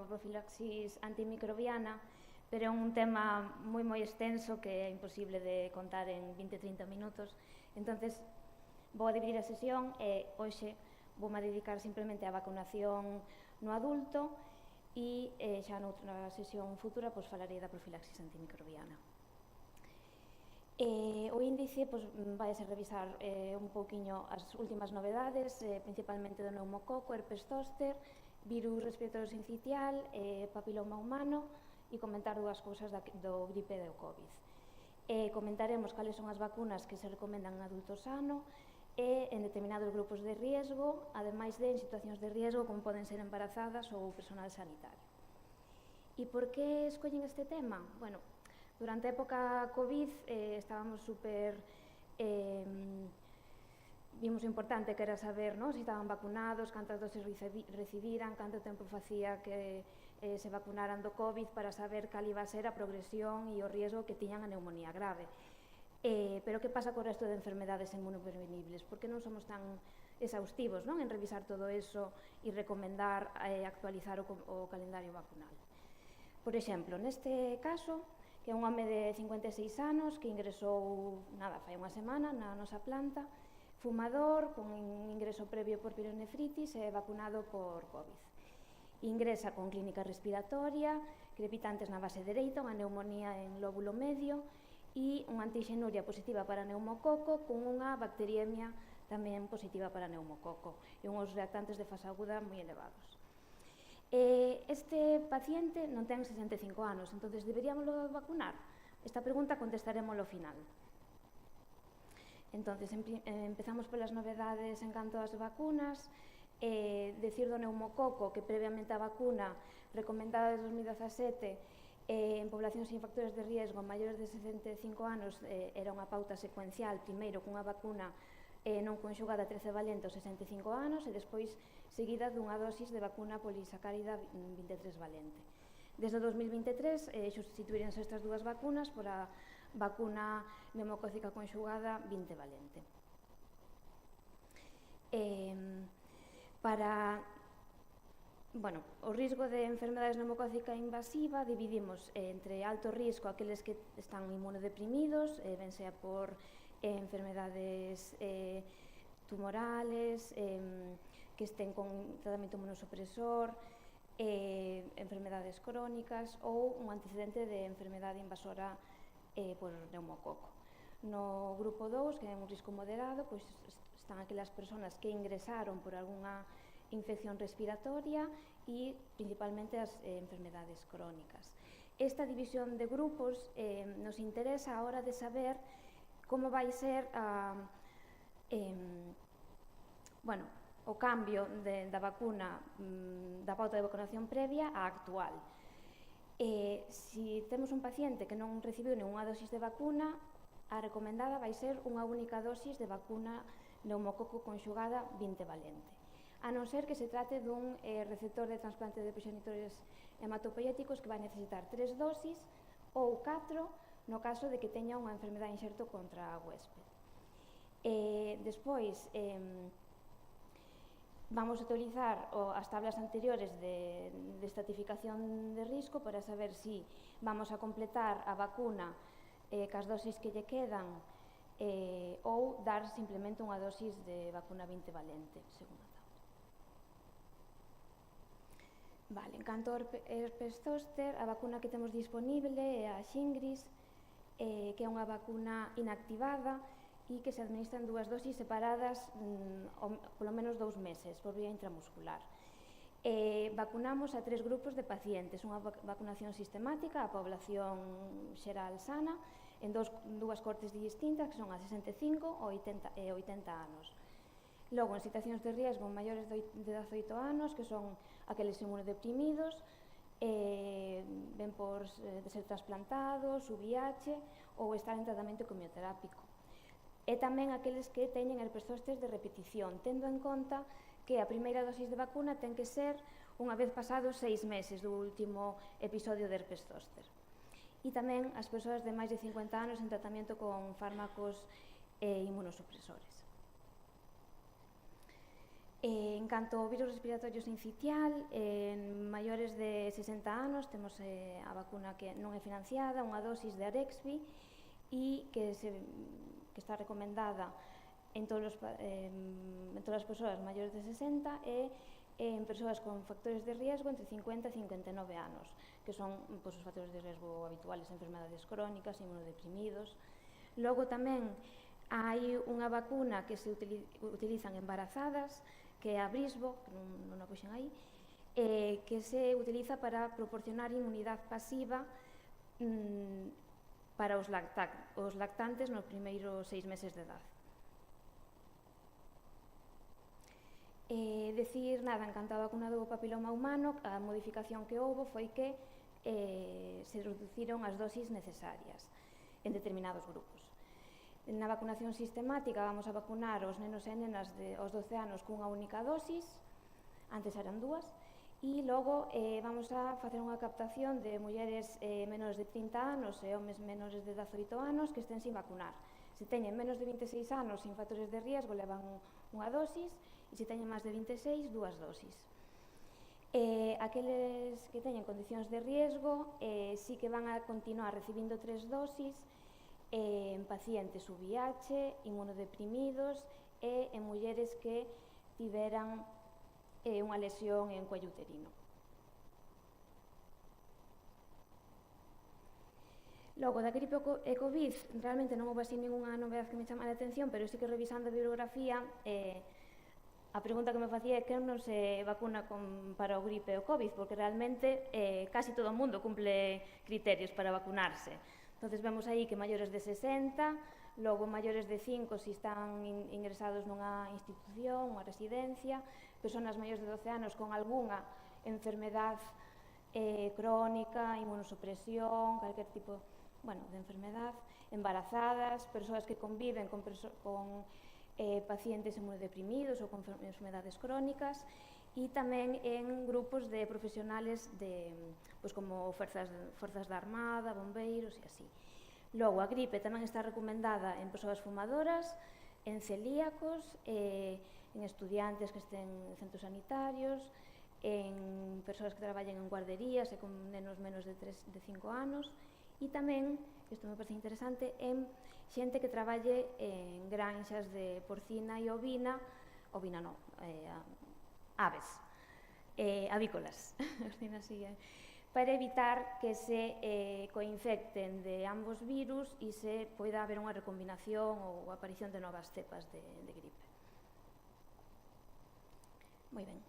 como profilaxis antimicrobiana, pero é un tema moi extenso que é imposible de contar en 20-30 minutos. Entonces, vou a dividir a sesión e hoxe voume a dedicar simplemente á vacunación no adulto e xa noutra sesión futura falarei da profilaxis antimicrobiana. O índice vai a ser revisar un pouquiño as últimas novedades, principalmente do neumococo, herpes zóster, virus respiratorio sincitial, papiloma humano e comentar dúas cousas do gripe e do COVID. Comentaremos cales son as vacunas que se recomendan en adulto sano e en determinados grupos de riesgo, ademais de en situacións de riesgo como poden ser embarazadas ou personal sanitario. E por que escollen este tema? Bueno, durante a época COVID estábamos vimos o importante que era saber se estaban vacunados, cantas doses recibiran, canto tempo facía que se vacunaran do COVID para saber cal iba a ser a progresión e o riesgo que tiñan a neumonía grave. Pero que pasa co resto de enfermedades inmunoprevenibles? Por que non somos tan exhaustivos en revisar todo eso e recomendar actualizar o calendario vacunal? Por exemplo, neste caso, que é un home de 56 anos que ingresou, fai unha semana na nosa planta, fumador, con ingreso previo por pielonefritis e vacunado por COVID. Ingresa con clínica respiratoria, crepitantes na base dereita, unha neumonía en lóbulo medio e unha antixenuria positiva para neumococo con unha bacteriemia tamén positiva para neumococo e unhos reactantes de fase aguda moi elevados. Este paciente non ten 65 anos, entonces deberíamoslo vacunar? Esta pregunta contestaremos ao final. Entonces, empezamos polas novedades en canto ás vacunas. Decir do neumococo que previamente a vacuna recomendada desde 2017 en poblacións sin factores de riesgo maiores de 65 anos era unha pauta secuencial, primeiro cunha vacuna non conxugada 13 valente aos 65 anos e despois seguida dunha dosis de vacuna polisacárida 23 valente. Desde 2023 substituírense estas dúas vacunas por a vacuna pneumocócica conxugada 20 valente. O risco de enfermedades pneumocócica invasiva dividimos entre alto risco aqueles que están inmunodeprimidos, ben sea por enfermedades tumorales, que estén con tratamento inmunosupresor, enfermedades crónicas ou un antecedente de enfermedade invasora por neumococo. No grupo 2, que é un risco moderado, están aquelas persoas que ingresaron por algunha infección respiratoria e principalmente as enfermedades crónicas. Esta división de grupos nos interesa a hora de saber como vai ser o cambio da vacuna, da pauta de vacunación previa á actual. Se temos un paciente que non recibiu ninguna dosis de vacuna, a recomendada vai ser unha única dosis de vacuna neumococo conxugada 20 valente, a non ser que se trate dun receptor de trasplante de proxenitores hematopoéticos que vai necesitar 3 dosis ou 4 no caso de que teña unha enfermedade inxerto contra a huéspede. Despois, vamos a utilizar as tablas anteriores de estratificación de risco para saber se vamos a completar a vacuna cas dosis que lle quedan ou dar simplemente unha dosis de vacuna 20 valente, según a tabla. En canto ao herpes zóster, a vacuna que temos disponible é a Shingrix, que é unha vacuna inactivada e que se administran dúas dosis separadas polo menos 2 meses por vía intramuscular. Vacunamos a 3 grupos de pacientes, unha vacunación sistemática á población xeral sana en dúas cortes distintas que son a 65 e 80 anos. Logo, en situacións de riesgo maiores de 18 anos, que son aqueles inmunodeprimidos, ben por de ser trasplantados, VIH ou estar en tratamento quimioterápico. E tamén aqueles que teñen herpes zóster de repetición, tendo en conta que a primeira dosis de vacuna ten que ser unha vez pasados 6 meses do último episodio de herpes zóster. E tamén as persoas de máis de 50 anos en tratamento con fármacos inmunosupresores. En canto ao virus respiratorio sincitial, en maiores de 60 anos temos a vacuna que non é financiada, unha dosis de Arexvy, e que está recomendada en todas as persoas maiores de 60 e en persoas con factores de riesgo entre 50 e 59 anos, que son os factores de riesgo habituales, enfermedades crónicas, inmunodeprimidos. Logo tamén hai unha vacuna que se utilizan embarazadas, que é a Brisbo, que non a puxen aí, que se utiliza para proporcionar inmunidade pasiva para os lactantes nos primeiros 6 meses de edad. Decir nada en canto á vacuna do papiloma humano, a modificación que houve foi que se reduciron as dosis necesarias en determinados grupos. Na vacunación sistemática vamos a vacunar os nenos e nenas aos 12 anos cunha única dosis, antes eran 2, e logo vamos a facer unha captación de mulleres menores de 30 anos e homes menores de 18 anos que estén sin vacunar. Se teñen menos de 26 anos sin factores de riesgo levan unha dosis, e se teñen máis de 26, 2 dosis. Aqueles que teñen condicións de riesgo sí que van a continuar recibindo 3 dosis en pacientes VIH, inmunodeprimidos e en mulleres que tiveran unha lesión en cuello uterino. Logo, da gripe e Covid, realmente non houve así ninguna novedade que me chama a atención, pero sí que revisando a bibliografía, a pregunta que me facía é que non se vacuna para o gripe e o Covid, porque realmente casi todo o mundo cumple criterios para vacunarse. Entonces vemos aí que maiores de 60, logo maiores de 5 se están ingresados nunha institución, unha residencia, persoas maiores de 12 anos con algunha enfermedade crónica, inmunosupresión, calquer tipo de enfermedade, embarazadas, persoas que conviven con pacientes inmunodeprimidos ou con enfermedades crónicas, e tamén en grupos de profesionales como forzas da Armada, bombeiros e así. Logo, a gripe tamén está recomendada en persoas fumadoras, en celíacos, en estudiantes que estén en centros sanitarios, en persoas que traballen en guarderías e con nenos menos de 5 anos, e tamén, isto me parece interesante, en xente que traballe en granxas de porcina e ovina non, aves, avícolas, para evitar que se coinfecten de ambos virus e se poida haber unha recombinación ou aparición de novas cepas de gripe. Moi ben.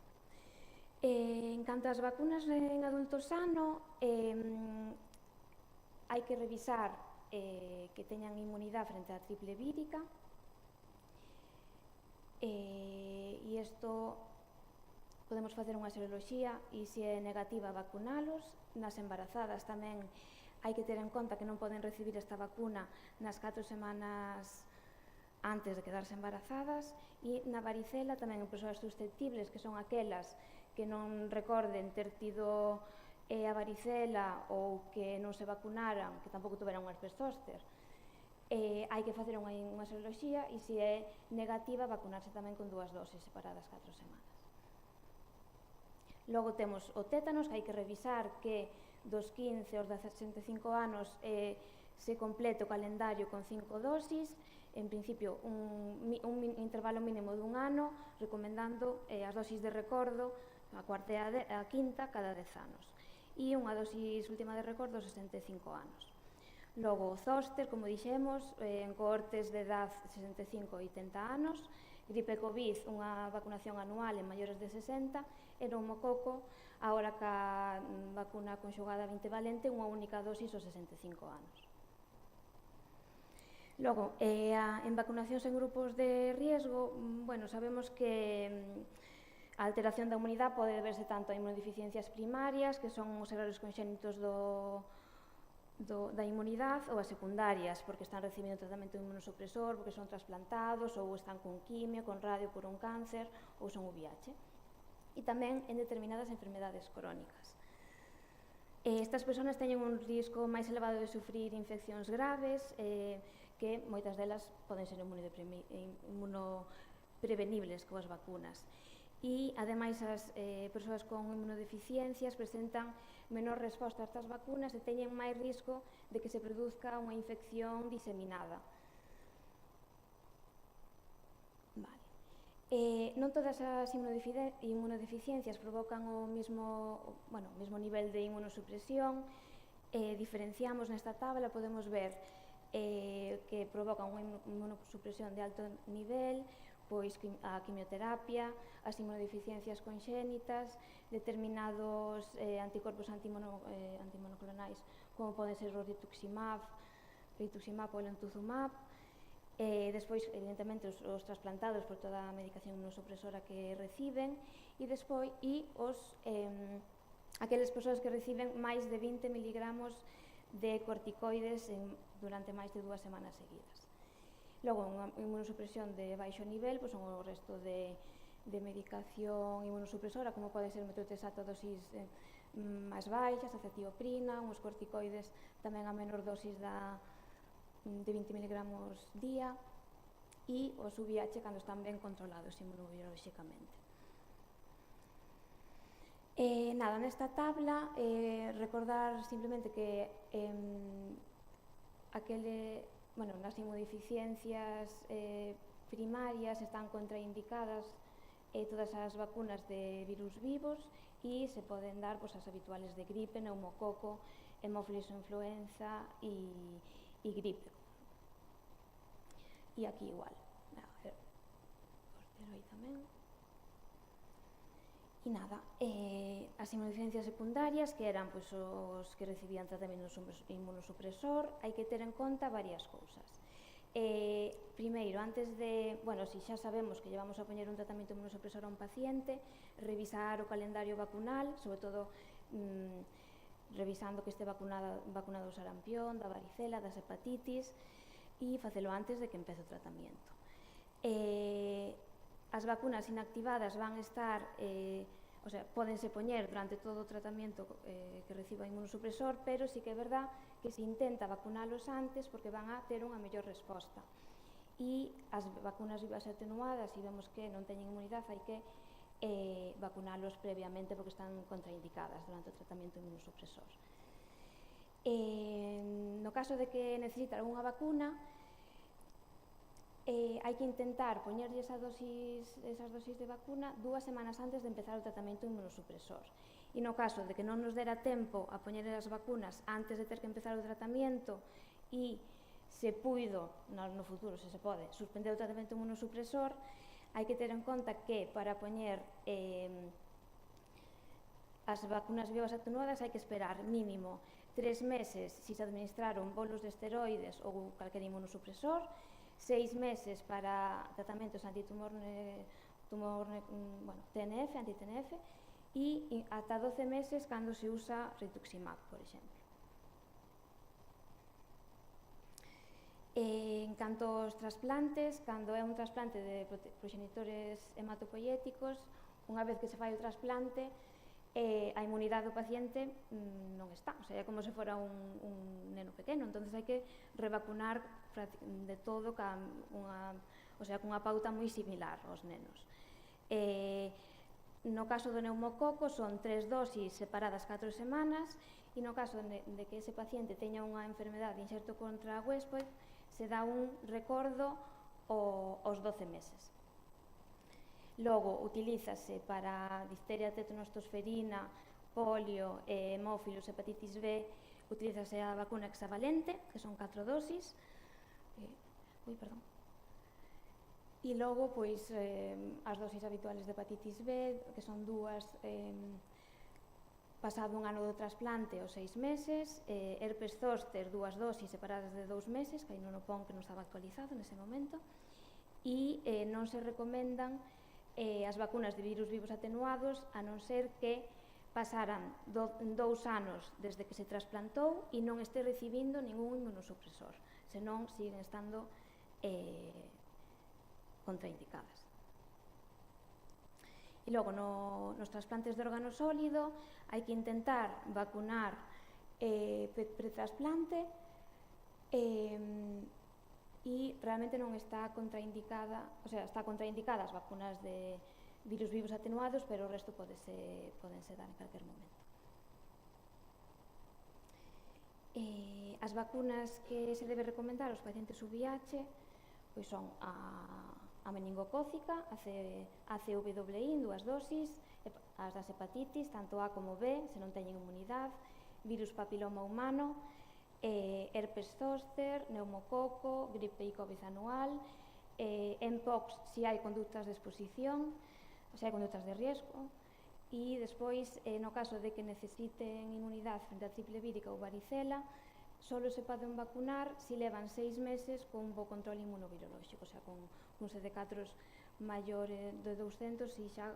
En canto ás vacunas en adulto sano, hai que revisar que teñan inmunidade frente á triple vírica, e isto podemos facer unha seroloxía e se é negativa vacunalos. Nas embarazadas tamén hai que ter en conta que non poden recibir esta vacuna nas 4 semanas antes de quedarse embarazadas, e na varicela tamén en persoas susceptibles, que son aquelas que non recorden ter tido a varicela ou que non se vacunaran, que tampouco tuveran un herpes zóster. Hai que facer unha seroloxía e se é negativa vacunarse tamén con 2 doses separadas 4 semanas. Logo temos o tétanos, que hai que revisar que dos 15 aos 65 anos se complete o calendario con 5 dosis, en principio un intervalo mínimo dun ano, recomendando as dosis de recordo, a cuarta e a quinta, cada 10 anos, e unha dosis última de recordo aos 65 anos. Logo o zóster, como dixemos, en cohortes de edad 65 e 80 anos, gripe e Covid, unha vacunación anual en maiores de 60, e pneumococo, agora ca vacuna conxugada 20 valente, unha única dosis aos 65 anos. Logo, en vacunacións en grupos de riesgo, sabemos que a alteración da inmunidade pode deberse tanto a inmunodeficiencias primarias, que son os errores conxénitos da inmunidade, ou as secundarias, porque están recibindo tratamento inmunosupresor, porque son trasplantados, ou están con quimio, con radio por un cáncer, ou son VIH. E tamén en determinadas enfermedades crónicas. Estas persoas teñen un risco máis elevado de sufrir infeccións graves, que moitas delas poden ser inmunoprevenibles coas vacunas. e, ademais, as persoas con inmunodeficiencias presentan menor resposta a estas vacunas e teñen máis risco de que se produzca unha infección diseminada. Non todas as inmunodeficiencias provocan o mesmo nivel de inmunosupresión. Diferenciamos nesta tabla, podemos ver que provocan unha inmunosupresión de alto nivel, pois a quimioterapia, as inmunodeficiencias conxénitas, determinados anticorpos antimonoclonais, como poden ser o rituximab ou o lentuzumab. Despois, evidentemente, os trasplantados por toda a medicación inmunosupresora que reciben, e despois aquelas persoas que reciben máis de 20 miligramos de corticoides durante máis de 2 semanas seguidas. Logo, unha inmunosupresión de baixo nivel son o resto de medicación inmunosupresora, como pode ser metotrexato a dosis máis baixas, a cetioprina, uns corticoides tamén a menor dosis de 20 miligramos día, e os VIH cando están ben controlados inmunobiolóxicamente. Nesta tabla, recordar simplemente que nas inmunodeficiencias primarias están contraindicadas todas as vacunas de virus vivos e se poden dar as habituales de gripe, neumococo, hemófilis influenza e gripe. E aquí igual. Aí tamén. E as inmunodeficiencias secundarias, que eran os que recibían tratamento inmunosupresor, hai que ter en conta varias cousas. Primeiro, antes de, si xa sabemos que llevamos a poñer un tratamento inmunosupresor a un paciente, revisar o calendario vacunal, sobre todo revisando que este vacunado do sarampión, da varicela, das hepatitis, e facelo antes de que empece o tratamento. As vacunas inactivadas van estar, pódense poñer durante todo o tratamento que reciba o inmunosupresor, pero sí que é verdad que se intenta vacunalos antes porque van a ter unha mellor resposta. E as vacunas vivas atenuadas, se vemos que non teñen inmunidade, hai que vacunalos previamente porque están contraindicadas durante o tratamento inmunosupresor. No caso de que necesita algunha vacuna, hai que intentar poñerlle esas dosis de vacuna 2 semanas antes de empezar o tratamento inmunosupresor. E no caso de que non nos dera tempo a poñer as vacunas antes de ter que empezar o tratamento e se puido, no futuro, se pode, suspender o tratamento inmunosupresor, hai que ter en conta que para poñer as vacunas vivas atenuadas hai que esperar mínimo 3 meses se se administraron bolos de esteroides ou calquer inmunosupresor, 6 meses para tratamentos antitumor TNF, anti-TNF, e ata 12 meses cando se usa rituximab, por exemplo. En canto aos trasplantes, cando é un trasplante de proxenitores hematopoiéticos, unha vez que se fai o trasplante, a inmunidade do paciente non está, é como se fora un neno pequeno, entón hai que revacunar de todo cunha pauta moi similar aos nenos. No caso do neumococo son 3 dosis separadas 4 semanas, e no caso de que ese paciente teña unha enfermedade de inxerto contra a Westport, se dá un recordo aos 12 meses. Logo, utilízase para difteria, tetanostosferina, polio, hemófilos, hepatitis B, utilízase a vacuna hexavalente, que son 4 dosis. E logo, as dosis habituales de hepatitis B, que son 2 pasado un ano do trasplante ou 6 meses, herpes zoster, 2 dosis separadas de 2 meses, que aí non o pon que non estaba actualizado nese momento, e non se recomendan as vacunas de virus vivos atenuados a non ser que pasaran 2 anos desde que se trasplantou e non este recibindo ningún inmunosupresor, senón siguen estando contraindicadas. E logo, nos trasplantes de órgano sólido, hai que intentar vacunar pretrasplante e realmente non está contraindicada, está contraindicada as vacunas de virus vivos atenuados, pero o resto podense dar en calquer momento. As vacunas que se debe recomendar aos pacientes VIH pois son a meningocócica, a CVI en 2 dosis, as das hepatitis, tanto A como B, se non teñen inmunidade, virus papiloma humano, herpes zóster, neumococo, gripe e COVID anual, mpox se hai conductas de exposición, se hai conductas de riesgo, e despois, no caso de que necesiten inmunidade frente a triple vírica ou varicela, só se poden vacunar se levan 6 meses con un bo control inmunovirolóxico, o sea, con un CD4 maior de 200 e xa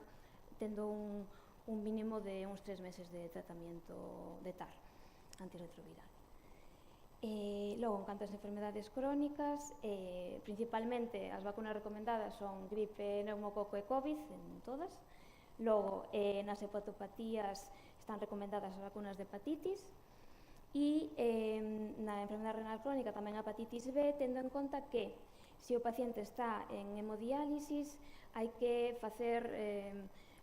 tendo un mínimo de uns 3 meses de tratamento de TAR, antirretroviral. Logo, en canto ás enfermedades crónicas, principalmente as vacunas recomendadas son gripe, neumococo e COVID, en todas. Logo, nas hepatopatías están recomendadas as vacunas de hepatitis e na enfermedade renal crónica tamén a hepatitis B, tendo en conta que se o paciente está en hemodiálisis hai que facer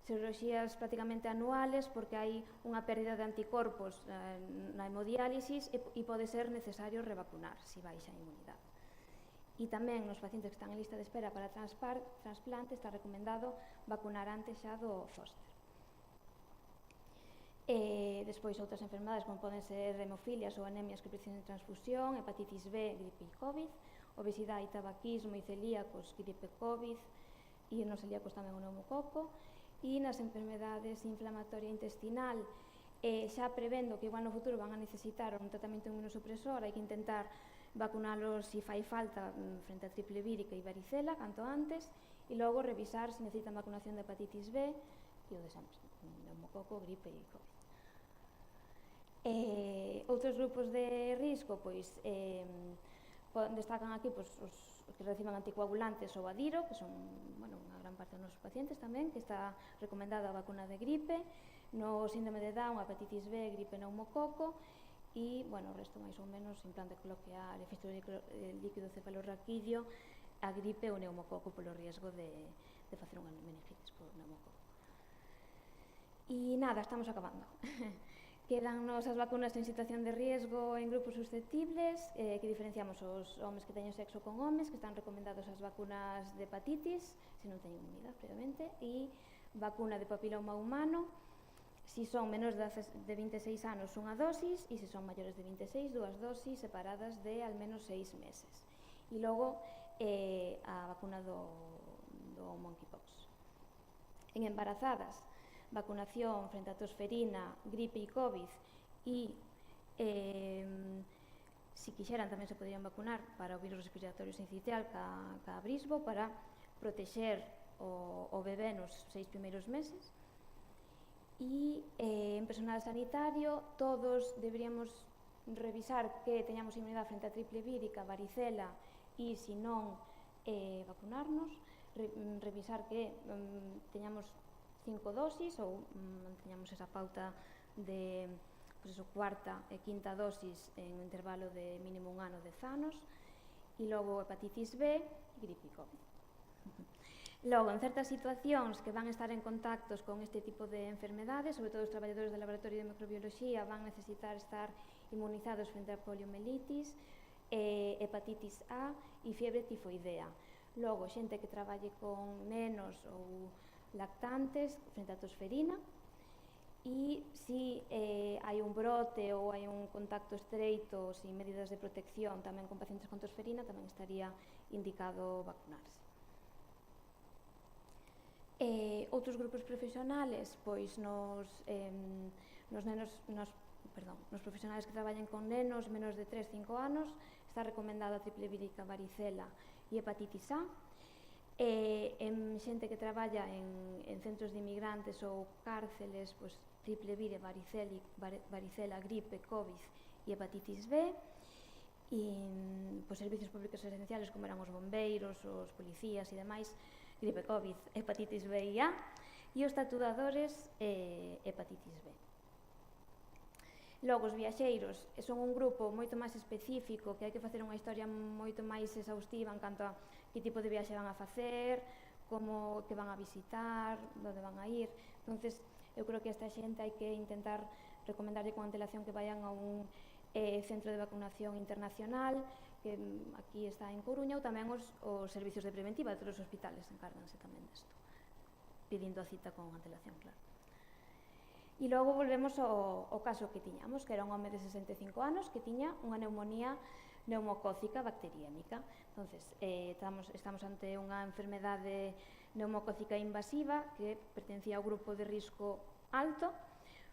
seroloxías prácticamente anuales porque hai unha pérdida de anticorpos na hemodiálisis e pode ser necesario revacunar se baixa a inmunidade. E tamén nos pacientes que están en lista de espera para trasplante está recomendado vacunar antes xa do zóster. Despois outras enfermedades como poden ser hemofilias ou anemias que precisen de transfusión, hepatitis B, gripe e COVID, obesidade, tabaquismo e celíacos, gripe e COVID, e nos celíacos tamén o neumococo, e nas enfermedades inflamatoria intestinal, xa prevendo que igual no futuro van a necesitar un tratamento inmunosupresor, hai que intentar vacunalos se fai falta frente a triple vírica e varicela, canto antes, e logo revisar se necesitan vacunación de hepatitis B e o de sempre, neumococo, gripe e COVID. Outros grupos de risco, pois, destacan aquí pois, os que reciban anticoagulantes ou adiro, que son unha gran parte dos nosos pacientes tamén, que está recomendada a vacuna de gripe, no síndrome de Down, hepatitis B, gripe, neumococo, e, o resto máis ou menos, implante cloquear, fístula líquido cefalorraquídeo, a gripe ou neumococo polo riesgo de facer unha meningitis por neumococo. E nada, estamos acabando. Quedannos as vacunas en situación de riesgo en grupos susceptibles, que diferenciamos os homes que teñen sexo con homes, que están recomendados as vacunas de hepatitis, se non teñen inmunidade previamente, e vacuna de papiloma humano, si son menores de 26 anos, unha dosis, e se son maiores de 26, 2 dosis separadas de al menos 6 meses. E logo, a vacuna do monkeypox. En embarazadas, vacunación frente a tosferina, gripe e COVID, e se quixeran tamén se poderían vacunar para o virus respiratorio sincitial ca brisbo para protexer o bebé nos 6 primeiros meses. E en personal sanitario todos deberíamos revisar que teñamos inmunidade frente a triple vírica, varicela e se non vacunarnos, revisar que teñamos 5 dosis ou manteñamos esa pauta de cuarta e quinta dosis en un intervalo de mínimo 1 ano, 10 anos, e logo hepatitis B e gripe e COVID. Logo, en certas situacións que van estar en contactos con este tipo de enfermedades, sobre todo os traballadores do laboratorio de microbiología van necesitar estar inmunizados frente a poliomielitis, hepatitis A e fiebre tifoidea. Logo, xente que traballe con nenos ou lactantes frente a tosferina, e se hai un brote ou hai un contacto estreito sin medidas de protección tamén con pacientes con tosferina, tamén estaría indicado vacunarse. Outros grupos profesionales, pois nos profesionales que traballen con nenos menos de 3-5 anos, está recomendada a triple vírica, varicela e hepatitis A. En xente que traballa en centros de inmigrantes ou cárceles, pois triple vire, varicela, gripe, COVID e hepatitis B. E pois servicios públicos esenciales como eran os bombeiros, os policías e demais, gripe, COVID, hepatitis B e A, e os tatuadores, hepatitis B. Logo, os viaxeiros son un grupo moito máis específico, que hai que facer unha historia moito máis exhaustiva en canto a que tipo de viaxe van a facer, como que van a visitar, onde van a ir. Entonces, eu creo que a esta xente hai que intentar recomendarlle con antelación que vayan a un centro de vacunación internacional, que aquí está en Coruña, ou tamén os servicios de preventiva de todos os hospitales encárganse tamén desto, pedindo a cita con antelación, claro. E logo volvemos ao caso que tiñamos, que era un home de 65 anos que tiña unha neumonía neumocócica bacteriémica. Entonces, estamos ante unha enfermedade neumocócica invasiva que pertencía ao grupo de risco alto,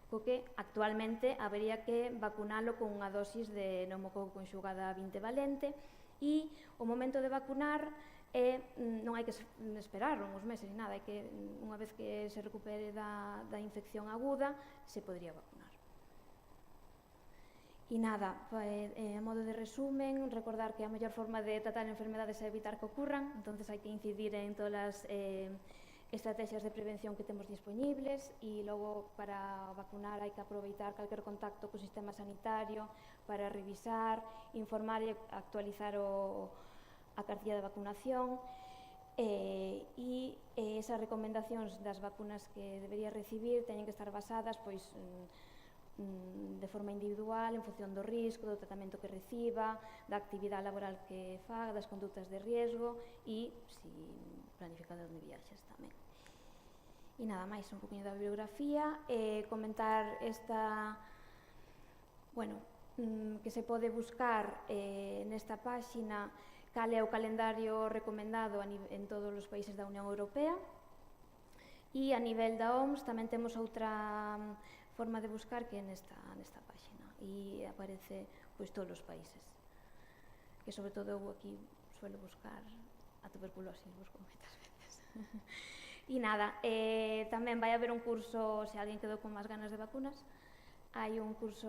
co que actualmente habería que vacunalo con unha dosis de neumococo conxugada 20 valente, e o momento de vacunar non hai que esperar uns meses ni nada, hai que, unha vez que se recupere da infección aguda, se podría vacunar. E nada, a modo de resumen, recordar que a mellor forma de tratar enfermedades é evitar que ocurran, entonces hai que incidir en todas as estrategias de prevención que temos disponibles, e logo para vacunar hai que aproveitar calquer contacto co sistema sanitario para revisar, informar e actualizar a cartilla de vacunación, e esas recomendacións das vacunas que debería recibir teñen que estar basadas pois de forma individual, en función do risco, do tratamento que reciba, da actividade laboral que faga, das condutas de riesgo e si planificado onde viaxes tamén. E nada máis, un poquinho da bibliografía, comentar esta, bueno, que se pode buscar nesta páxina cal é o calendario recomendado en todos os países da Unión Europea, e a nivel da OMS tamén temos outra forma de buscar que é nesta páxina, e aparece pois todos os países, que sobre todo eu aquí suelo buscar a tuberculosis, busco moitas veces. E nada, tamén vai haber un curso, se alguén quedou con máis ganas de vacunas, hai un curso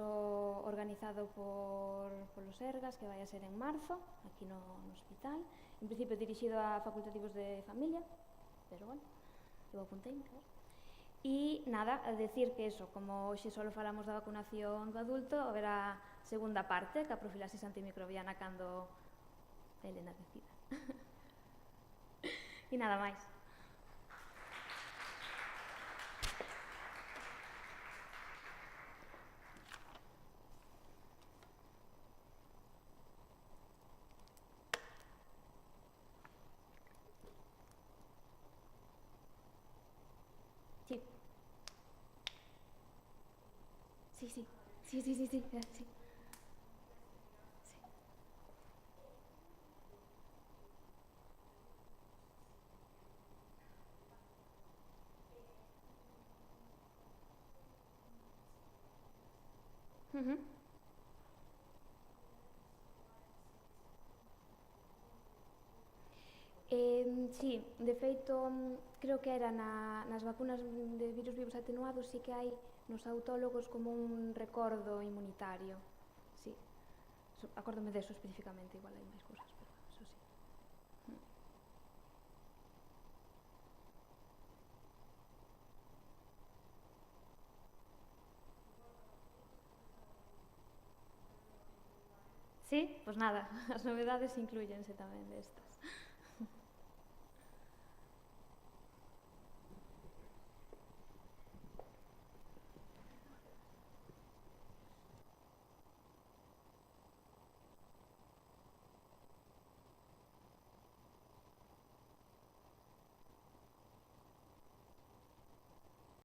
organizado polo Sergas que vai a ser en marzo, aquí no hospital, en principio dirixido a facultativos de familia, pero bueno, eu apuntei, claro. E nada, a decir que eso, como hoxe só falamos da vacunación do adulto, haberá segunda parte, que a profilaxis antimicrobiana cando Elena decida. E nada máis. Sí. Sí, de feito, creo que era nas vacunas de virus vivos atenuados, sí que hai nos autólogos como un recordo inmunitario, sí. Acórdome deso especificamente, igual hai máis cousas, pero eso sí. Sí, pois nada, as novedades inclúyense tamén desta.